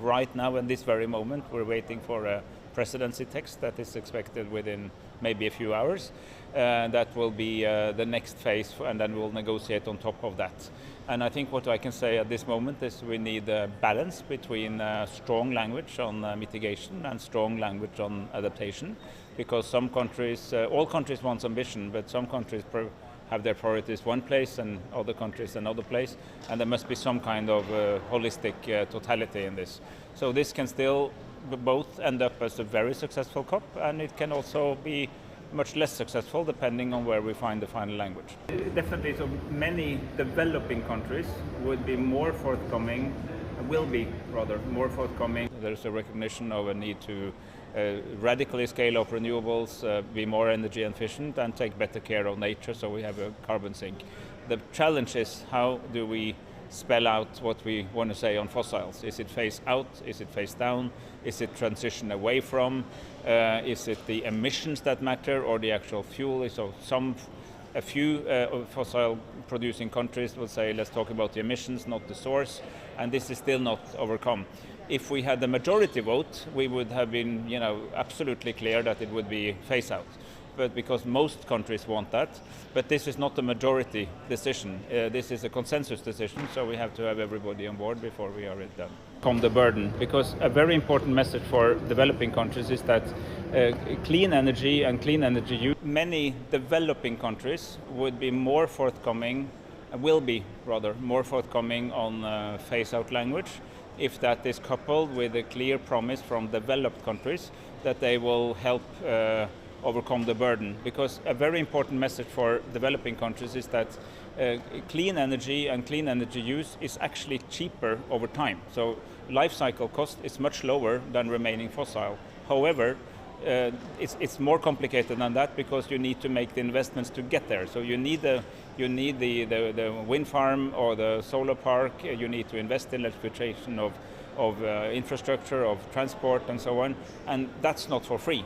Right now, in this very moment, we're waiting for a presidency text that is expected within maybe a few hours. That will be the next phase, and then we'll negotiate on top of that. And I think what I can say at this moment is we need a balance between strong language on mitigation and strong language on adaptation, because some countries, all countries want ambition, but some countries have their priorities one place and other countries another place, and there must be some kind of holistic totality in this. So this can still both end up as a very successful COP, and it can also be much less successful depending on where we find the final language. Definitely, so many developing countries would be more forthcoming, will be rather more forthcoming. There's a recognition of a need to radically scale up renewables, be more energy efficient, and take better care of nature so we have a carbon sink. The challenge is, how do we spell out what we want to say on fossils? Is it phase out? Is it phase down? Is it transition away from? Is it the emissions that matter, or the actual fuel? So a few fossil producing countries will say, let's talk about the emissions, not the source, and this is still not overcome. If we had the majority vote, we would have been, absolutely clear that it would be phase out. But because most countries want that, but this is not a majority decision. This is a consensus decision, so we have to have everybody on board before we are done. From the burden, because a very important message for developing countries is that clean energy and clean energy use. Many developing countries would be more forthcoming, will be rather more forthcoming on phase-out language, if that is coupled with a clear promise from developed countries that they will help overcome the burden. Because a very important message for developing countries is that clean energy and clean energy use is actually cheaper over time. So life cycle cost is much lower than remaining fossil. However, it's more complicated than that, because you need to make the investments to get there. So you need the wind farm or the solar park. You need to invest in electrification of infrastructure, of transport, and so on. And that's not for free.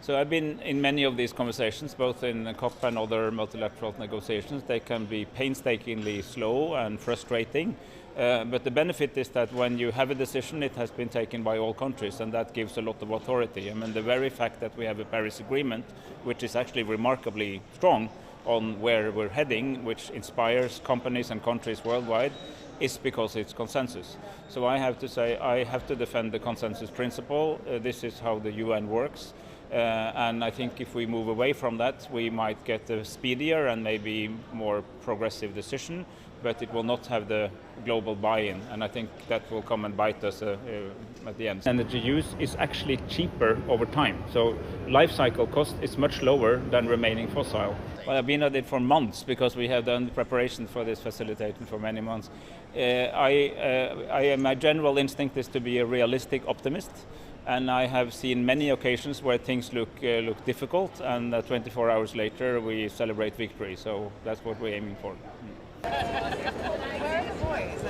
So I've been in many of these conversations, both in COP and other multilateral negotiations. They can be painstakingly slow and frustrating, but the benefit is that when you have a decision, it has been taken by all countries, and that gives a lot of authority. I mean, the very fact that we have a Paris Agreement, which is actually remarkably strong on where we're heading, which inspires companies and countries worldwide, is because it's consensus. So I have to say, I have to defend the consensus principle. This is how the UN works. And I think if we move away from that, we might get a speedier and maybe more progressive decision, but it will not have the global buy-in, and I think that will come and bite us at the end. Energy use is actually cheaper over time, so life cycle cost is much lower than remaining fossil. Well, I've been at it for months, because we have done preparation for this facilitation for many months. My general instinct is to be a realistic optimist. And I have seen many occasions where things look difficult, and 24 hours later we celebrate victory. So that's what we're aiming for. Where are the boys?